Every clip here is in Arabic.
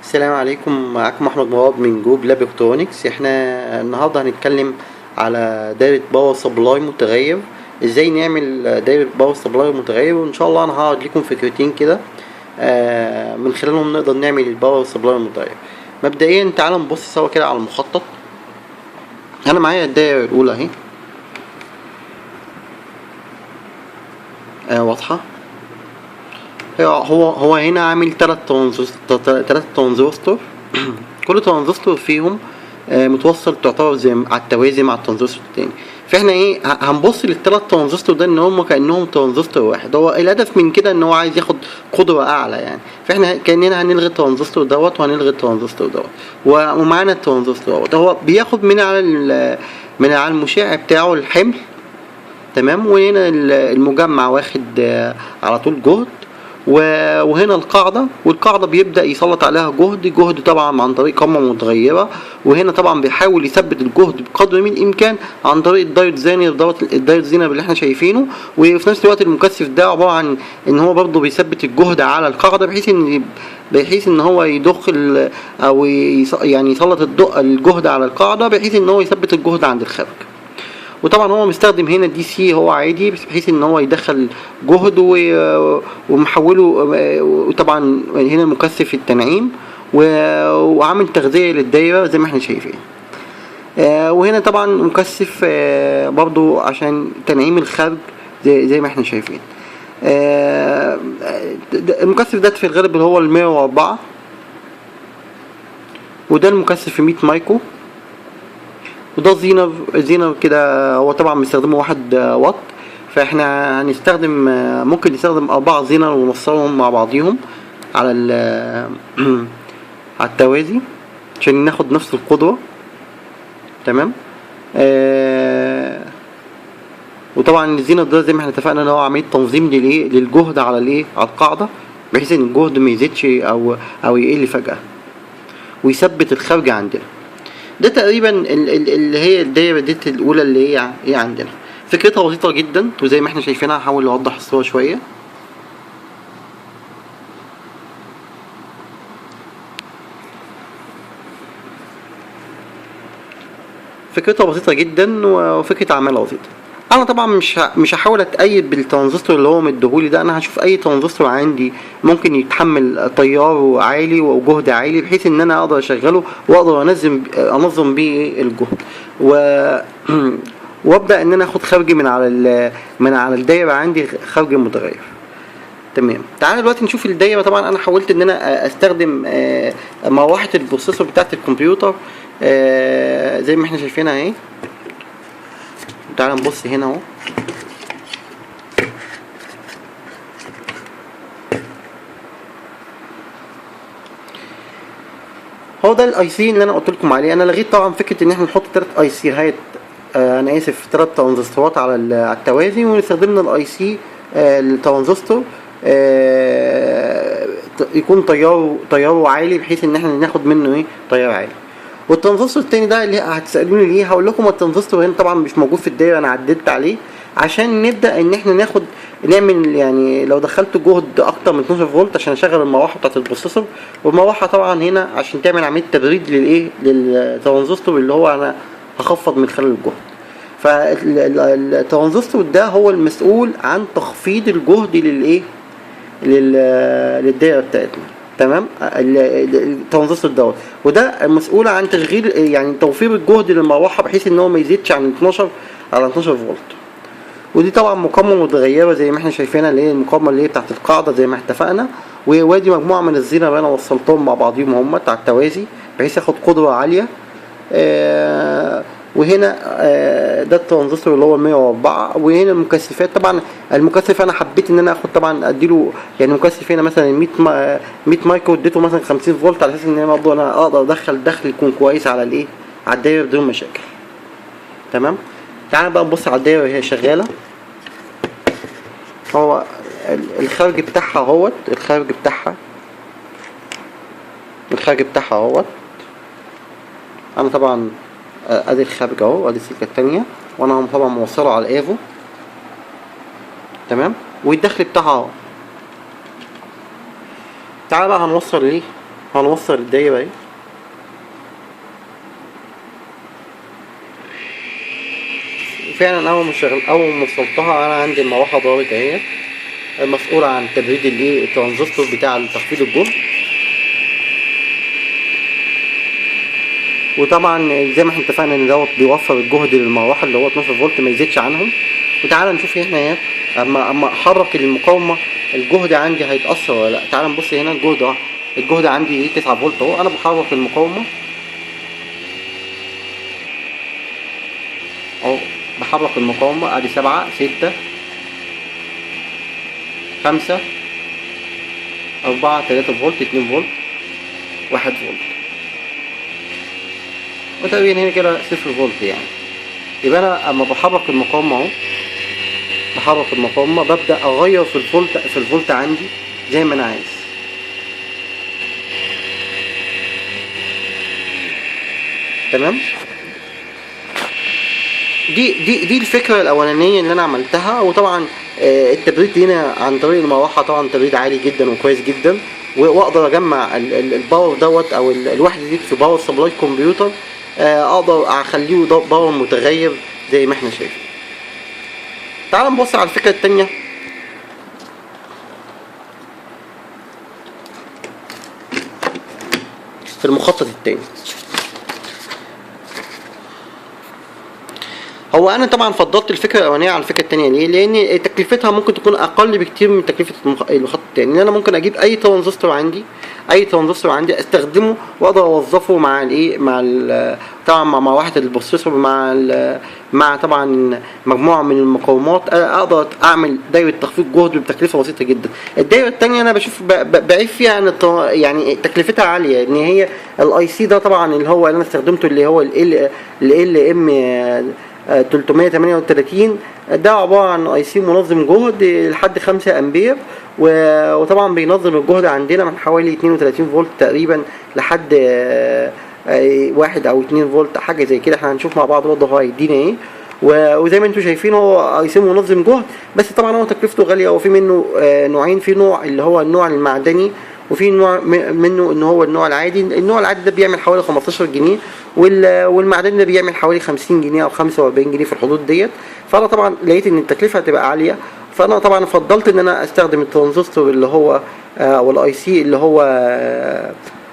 السلام عليكم، معاكم احمد مراد من جروب لاب الكترونكس. احنا النهارده هنتكلم على دايره باور سبلاي متغير. ازاي نعمل دايره باور سبلاي متغير، وان شاء الله انا هقعد لكم فكرتين كده من خلالهم نقدر نعمل الباور سبلاي المتغير. مبدئيا تعالوا نبص سوا كده على المخطط. انا معايا الدايره الاولى اهي، واضحه. هو هنا عامل تلات ترانزستور كل ترانزستور فيهم متوصل تعتبر زي على التوازي مع الترانزستور التاني. فاحنا ايه هنبص للتلات ترانزستور ده ان هم كانهم ترانزستور واحد. هو الهدف من كده ان هو عايز ياخد قدره اعلى، يعني فاحنا كاننا هنلغي الترانزستور دوت وهنلغي الترانزستور دوت ومعانا الترانزستور دوت. هو بياخد من على المشع بتاعه الحمل، تمام. وهنا المجمع واخد على طول جهد، وهنا القاعدة، والقاعدة بيبدأ يسلط عليها جهد طبعا عن طريق قمة متغيرة. وهنا طبعا بيحاول يثبت الجهد بقدر من الإمكان عن طريق الدايود زينر الدايود زينر اللي احنا شايفينه. وفي نفس الوقت المكثف ده عبارة عن ان هو برضه بيثبت الجهد على القاعدة بحيث ان هو يضخ او يعني يسلط الجهد على القاعدة بحيث ان هو يثبت الجهد عند الخارج. وطبعا هو مستخدم هنا دي سي، هو عادي بحيث ان هو يدخل جهد ومحوله. وطبعا هنا مكثف التنعيم وعامل تغذية للدايرة زي ما احنا شايفين. وهنا طبعا مكثف برضو عشان تنعيم الخارج زي ما احنا شايفين. المكثف ده في الغالب اللي هو 104، وده المكثف في 100 مايكرو. وده زينر كده، هو طبعا بيستخدمه 1 واط. فاحنا هنستخدم ممكن نستخدم 4 زينر ونوصلهم مع بعضيهم على على التوازي عشان ناخد نفس القدرة، تمام. وطبعا الزينر ده زي ما احنا اتفقنا ان هو عملية تنظيم للجهد على على القاعدة، بحيث ان الجهد ما يزيدش او يقل فجأة، ويثبت الخارج عندنا. ده تقريبا اللي هي الدايره ديت الاولى اللي هي عندنا. فكرتها بسيطه جدا، وزي ما احنا شايفينها هحاول اوضح الصوره شويه. فكرتها بسيطه جدا وفكره عملها بسيطه. انا طبعا مش هحاول اتأيد بالترانزستور اللي هو مديهولي ده. انا هشوف اي ترانزستور عندي ممكن يتحمل تيار عالي وجهد عالي، بحيث ان انا اقدر اشغله واقدر انظم بيه الجهد وابدا ان انا اخد خارج من على الدايره عندي، خارج متغير، تمام. تعالى دلوقتي نشوف الدايره. طبعا انا حاولت ان انا استخدم مروحه البروسيسور بتاعت الكمبيوتر زي ما احنا شايفينها اهي. تعالى نبص هنا اهو. هو ده الاي سي اللي انا قلت لكم عليه. انا لغيت طبعا فكره ان احنا نحط 3 اي سي هات، انا اسف، 3 ترانزستورات على التوازي، ونستخدمنا الاي سي الترانزستور يكون تياره عالي، بحيث ان احنا ناخد منه تيار عالي. والترانزستور التاني ده اللي هتسالوني ليه، هقول لكم الترانزستور هنا طبعا مش موجود في الدايره، انا عدلت عليه عشان نبدا ان احنا نعمل يعني لو دخلت جهد اكتر من 12 فولت عشان اشغل المروحه بتاعه البروسيسور. والمروحه طبعا هنا عشان تعمل عمليه تبريد للترانزستور اللي هو انا هخفض من خلال الجهد. فالترانزستور ده هو المسؤول عن تخفيض الجهد للدايره بتاعتنا، تمام. الترانزستور دوت، وده المسؤول عن تشغيل يعني توفير الجهد للمروحه بحيث ان هو ما يزيدش عن 12 فولت. ودي طبعا مقاومه متغيره زي ما احنا شايفينها، اللي هي المقاومه اللي هي بتاعت القاعده زي ما اتفقنا. وادي مجموعه من الزينر اللي انا وصلتهم مع بعضهم على التوازي بحيث ياخد قدره عاليه. وهنا ده الترانزستور اللي هو 104. وهنا المكثفات، طبعا المكثف انا حبيت ان انا اخد طبعا اديله يعني مكثف هنا مثلا 100 مايكرو، اديته مثلا 50 فولت على اساس ان انا برضه انا اقدر ادخل دخل يكون كويس على على الدايره بدون مشاكل، تمام. تعالى بقى نبص على الدايره وهي شغاله. هو الخارج بتاعها اهوت، الخارج بتاعها اهوت. انا طبعا ادي الخارج اهو، ادي السلكه التانية، وانا طبعا موصله على الايفو، تمام. والدخل بتاعها اهو. تعالى بقى هنوصل الدايرة اهي. فعلا اول ما وصلتها انا عندي المروحة دارت اهي، المسؤولة عن تبريد الترانزستور بتاع تخفيض الجهد. وطبعا زي ما احنا اتفقنا ان دوت بيوفر الجهد للمروحة اللي هو 12 فولت ما يزيدش عنهم. وتعالى نشوف هنا اهي، اما احرك المقاومة الجهد عندي هيتأثر ولا لا. تعالى نبص هنا الجهد عندي 9 فولت اهو. انا بحرك المقاومة اهو، بحرك المقاومة ادي 7 6 5 4 3 فولت 2 فولت 1 فولت، وتقريبا هنا كده 0 فولت يعني. يبقى انا اما بحرك المقاومة اهو، بحرك المقاومة ببدأ اغير في الفولت عندي زي ما انا عايز. تمام. دي الفكرة الأولانية اللي أنا عملتها. وطبعا التبريد هنا عن طريق المروحة طبعا تبريد عالي جدا وكويس جدا، وأقدر أجمع الباور دوت أو الوحدة دي في باور سبلاي كمبيوتر، أقدر أخليه باور متغير زي ما احنا شايفين. تعال نبص على الفكرة التانية. في المخطط التاني، هو انا طبعا فضلت الفكره الاولانيه على الفكره الثانيه. ليه؟ لان تكلفتها ممكن تكون اقل بكتير من تكلفه المخطط الثاني. ان انا ممكن اجيب اي ترانزستور عندي استخدمه واقدر اوظفه مع طبعا مع واحد البروسيسور، مع طبعا مجموعه من المقاومات، اقدر اعمل دايره تخفيض جهد بتكلفه بسيطه جدا. الدايره الثانيه انا بشوف بعيب فيها ان يعني تكلفتها عاليه، ان هي الاي سي ده طبعا اللي هو اللي انا استخدمته اللي هو ال ام 338 ده عبارة عن اي سي منظم جهد لحد 5 امبير، وطبعا بينظم الجهد عندنا من حوالي 32 فولت تقريبا لحد 1 او 2 فولت حاجة زي كده. احنا هنشوف مع بعض برضه هو هيدينا ايه. وزي ما انتم شايفين هو اي سي منظم جهد، بس طبعا هو تكلفته غالية. وفي منه نوعين، في نوع اللي هو النوع المعدني، وفي نوع منه ان هو النوع العادي. النوع العادي ده بيعمل حوالي 15 جنيه، والمعدني ده بيعمل حوالي 50 جنيه او 45 جنيه في الحدود ديت. فانا طبعا لقيت ان التكلفه هتبقى عاليه، فانا طبعا فضلت ان انا استخدم الترانزستور اللي هو او الاي سي اللي هو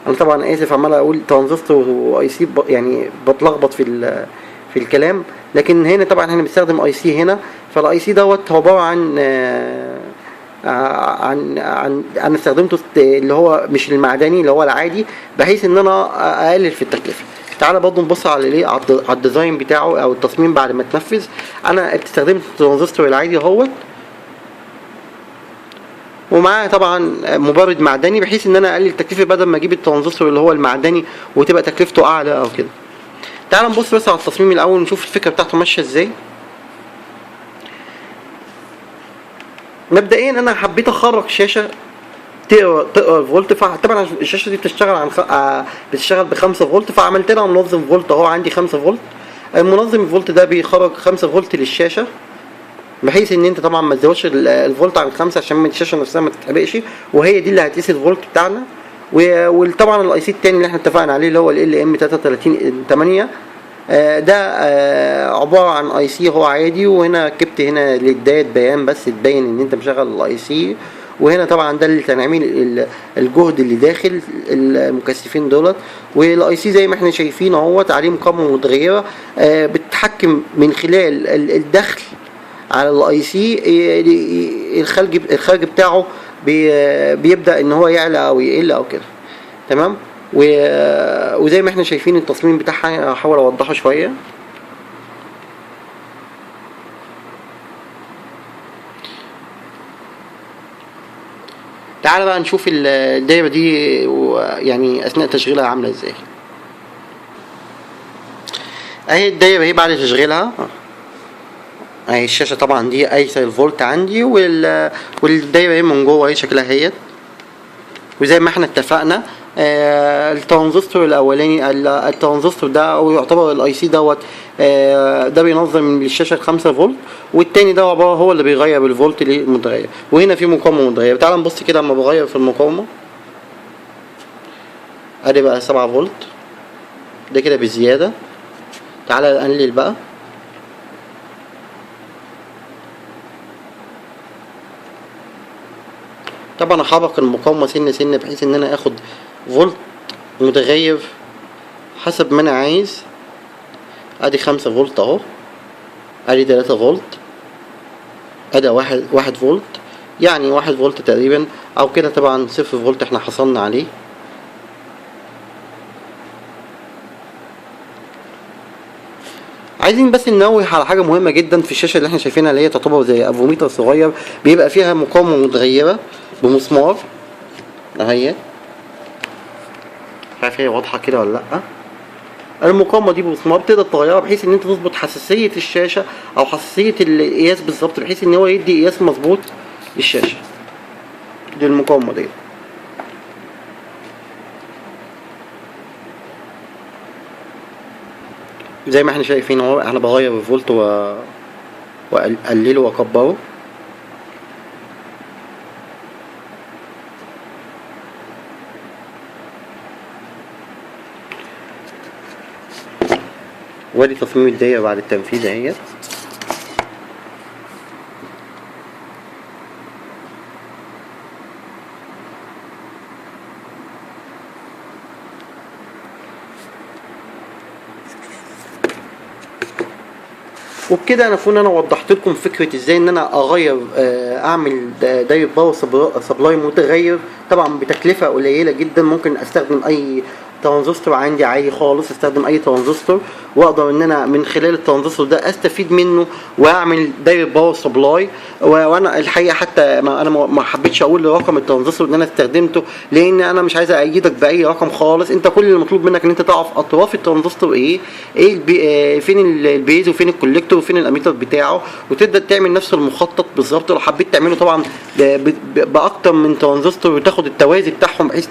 انا طبعا اسف عمال اقول ترانزستور واي سي يعني بتلخبط في الكلام. لكن هنا طبعا احنا بنستخدم اي سي هنا. فالاي سي دوت هو عباره عن انا استخدمته اللي هو مش المعدني اللي هو العادي، بحيث ان انا اقلل في التكلفه. تعالى برضه نبص على ايه، على الديزاين بتاعه او التصميم بعد ما اتنفذ. انا استخدمت الترانزستور العادي اهوت، ومعاه طبعا مبرد معدني بحيث ان انا اقلل التكلفه بدل ما اجيب الترانزستور اللي هو المعدني وتبقى تكلفته اعلى او كده. تعالى نبص بس على التصميم الاول ونشوف الفكره بتاعته ماشيه ازاي. مبدئيا انا حبيت اخرج شاشه تقرا الفولت. فطبعا الشاشه دي بتشتغل بتشتغل ب 5 فولت، فعملت لها منظم فولت اهو. عندي 5 فولت، المنظم الفولت ده بيخرج 5 فولت للشاشه، بحيث ان انت طبعا ما تزودش الفولت عن 5 عشان الشاشه نفسها ما تتحرقش، وهي دي اللي هتقيس الفولت بتاعنا. وطبعا الاي سي الثاني اللي احنا اتفقنا عليه اللي هو ال ام 338 ده عباره عن اي سي هو عادي. وهنا ركبت هنا للداية بيان بس تبين ان انت مشغل الاي سي. وهنا طبعا ده لتنعيم الجهد اللي داخل المكثفين دولت. والاي سي زي ما احنا شايفين اهوت عليه مقاومه متغيره بتتحكم من خلال الدخل على الاي سي. الخارج بتاعه بيبدا ان هو يعلى او يقل او كده. تمام. وزي ما احنا شايفين التصميم بتاعها هحاول اوضحه شويه. تعال بقى نشوف الدايره دي يعني اثناء تشغيلها عامله ازاي. اهي الدايره اهي بعد تشغيلها اهي. الشاشه طبعا دي قايسه الفولت عندي، والدايره اهي من جوه اهي شكلها اهيت. وزي ما احنا اتفقنا الترانزستور الاولاني الترانزستور ده او يعتبر الاي سي دوت ده بينظم للشاشه 5 فولت، والتاني ده عباره هو اللي بيغير الفولت للمتغير. وهنا في مقاومه متغيره. تعال نبص كده اما بغير في المقاومه. ادي بقى 7 فولت، ده كده بزيادة. تعالى نقلل بقى. طبعا احرك المقاومة سن بحيث ان انا اخد فولت متغير حسب ما انا عايز. ادي 5 فولت اهو، ادي 3 فولت، ادي واحد فولت، يعني 1 فولت تقريبا او كده. طبعا 0 فولت احنا حصلنا عليه. عايزين بس ننوه على حاجة مهمة جدا في الشاشة اللي احنا شايفينها، اللي هي تعتبر زي افوميتر صغير بيبقى فيها مقاومة متغيرة بمسمار اهي. مش عارف هي واضحة كده ولا لأ. المقاومة دي بمسمار تقدر تغيرها بحيث ان انت تظبط حساسية الشاشة او حساسية القياس بالظبط، بحيث ان هو يدي قياس مظبوط للشاشة. دي المقاومة دي. زي ما احنا شايفين اهو، انا بغير الفولت واقلله واكبره. وادي تصميم الدايرة بعد التنفيذ اهيت. وبكده انا اكون وضحت لكم فكره ازاي ان انا اغير اعمل دايره باور سبلاي متغير، طبعا بتكلفه قليله جدا. ممكن استخدم اي ترانزستور عندي عادي خالص، استخدم اي ترانزستور واقدر ان انا من خلال الترانزستور ده استفيد منه واعمل دايره باور سبلاي. وانا الحقيقه حتى انا ما حبيتش اقول رقم الترانزستور اللي انا استخدمته، لان انا مش عايز ايدك باي رقم خالص. انت كل اللي مطلوب منك ان انت تعرف اطراف الترانزستور ايه فين البيز وفين الكوليكتور وفين الاميتر بتاعه، وتبدا تعمل نفس المخطط بالظبط. لو حبيت تعمله طبعا باكتر من ترانزستور وتاخد التوازي بتاعهم بحيث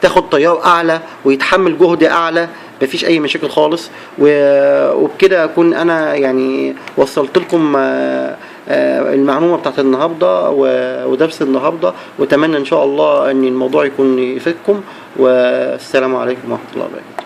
تاخد تيار اعلى ويتحمل جهد اعلى، مفيش اي مشاكل خالص. وبكده اكون انا يعني وصلت لكم المعلومه بتاعت النهارده ودرس النهارده، واتمنى ان شاء الله ان الموضوع يكون يفيدكم. والسلام عليكم ورحمه الله وبركاته.